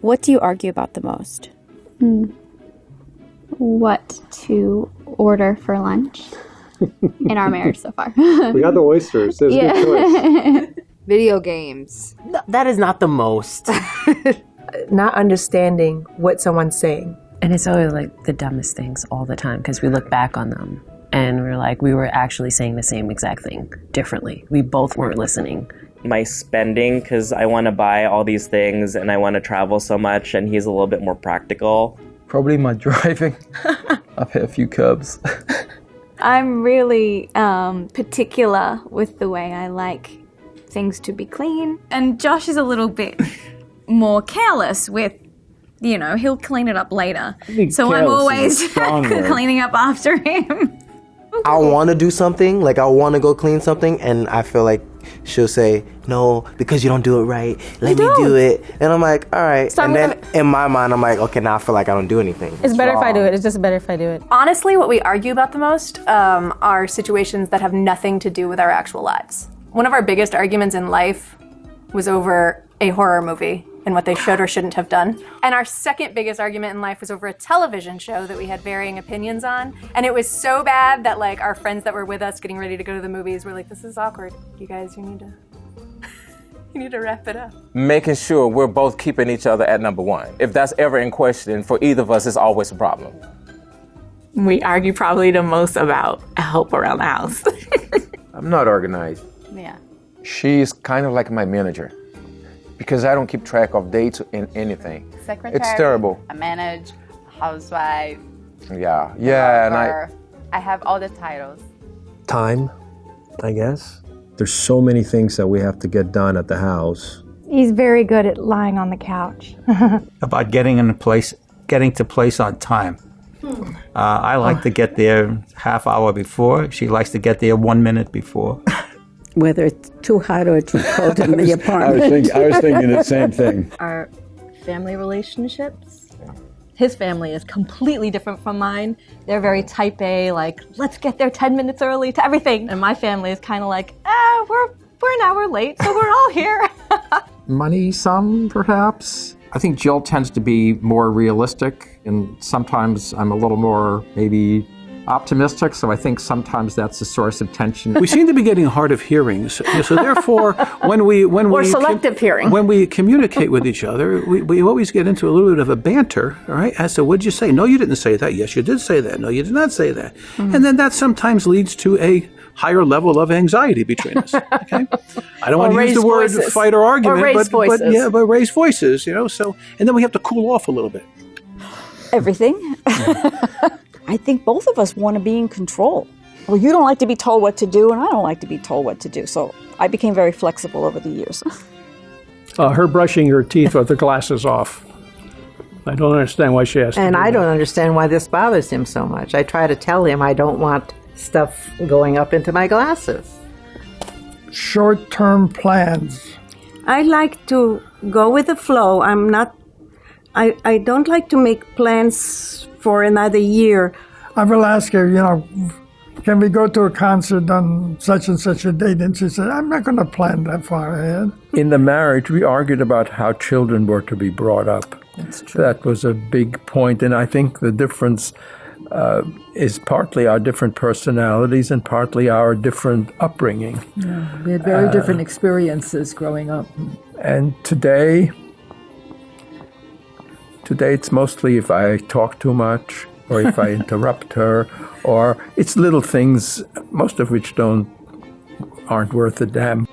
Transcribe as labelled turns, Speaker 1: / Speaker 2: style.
Speaker 1: What do you argue about the most?
Speaker 2: What to order for lunch in our marriage so far.
Speaker 3: We got the oysters. It was a good choice.
Speaker 4: Video games.
Speaker 5: No, that is not the most.
Speaker 6: Not understanding what someone's saying.
Speaker 7: And it's always like the dumbest things all the time because we look back on them and we're like, we were actually saying the same exact thing differently. We both weren't listening.
Speaker 8: My spending, because I want to buy all these things and I want to travel so much, and he's a little bit more practical.
Speaker 9: Probably my driving. I've hit a few curbs.
Speaker 2: I'm really particular with the way I like things to be clean. And Josh is a little bit more careless with, you know, he'll clean it up later. So I'm always cleaning up after him.
Speaker 5: I want to do something, like I want to go clean something, and I feel like she'll say, no, because you don't do it right, let me do it. And I'm like, all right. So and then in my mind, I'm like, okay, now I feel like I don't do anything.
Speaker 10: It's better if I do it. It's just better if I do it.
Speaker 1: Honestly, what we argue about the most are situations that have nothing to do with our actual lives. One of our biggest arguments in life was over a horror movie and what they should or shouldn't have done. And our second biggest argument in life was over a television show that we had varying opinions on. And it was so bad that like our friends that were with us getting ready to go to the movies were like, this is awkward. You guys, you need to wrap it up.
Speaker 11: Making sure we're both keeping each other at number one. If that's ever in question, for either of us, it's always a problem.
Speaker 12: We argue probably the most about help around the house.
Speaker 9: I'm not organized.
Speaker 2: Yeah.
Speaker 9: She's kind of like my manager because I don't keep track of dates in anything.
Speaker 4: Secretary.
Speaker 9: It's terrible.
Speaker 4: I manage, housewife.
Speaker 9: Yeah,
Speaker 4: and I have all the titles.
Speaker 3: Time, I guess. There's so many things that we have to get done at the house.
Speaker 13: He's very good at lying on the couch.
Speaker 14: About getting to place on time. I like to get there half hour before. She likes to get there 1 minute before.
Speaker 15: Whether it's too hot or too cold in the apartment.
Speaker 3: I was thinking the same thing.
Speaker 10: Our family relationships. His family is completely different from mine. They're very type A, like, let's get there 10 minutes early to everything. And my family is kind of like, we're an hour late, so we're all here.
Speaker 16: Money, some, perhaps. I think Jill tends to be more realistic, and sometimes I'm a little more maybe optimistic, so I think sometimes that's a source of tension.
Speaker 17: We seem to be getting hard of hearing, so therefore, when we
Speaker 4: selective hearing.
Speaker 17: When we communicate with each other, we always get into a little bit of a banter, all right? As to, what did you say? No, you didn't say that. Yes, you did say that. No, you did not say that. Mm-hmm. And then that sometimes leads to a higher level of anxiety between us. Okay, I don't want to use the word fight or argument, but raise voices, you know. So, and then we have to cool off a little bit.
Speaker 15: Everything. I think both of us want to be in control. Well, you don't like to be told what to do, and I don't like to be told what to do. So I became very flexible over the years.
Speaker 17: Her brushing her teeth with the glasses off. I don't understand why she has to.
Speaker 18: And I don't understand why this bothers him so much. I try to tell him I don't want stuff going up into my glasses.
Speaker 19: Short-term plans.
Speaker 20: I like to go with the flow. I don't like to make plans for another year.
Speaker 19: I will ask her, can we go to a concert on such and such a date? And she said, I'm not going to plan that far ahead.
Speaker 9: In the marriage, we argued about how children were to be brought up.
Speaker 15: That's true.
Speaker 9: That was a big point, and I think the difference is partly our different personalities and partly our different upbringing.
Speaker 15: Yeah, we had very different experiences growing up.
Speaker 9: And today it's mostly if I talk too much or if I interrupt her, or it's little things, most of which aren't worth a damn.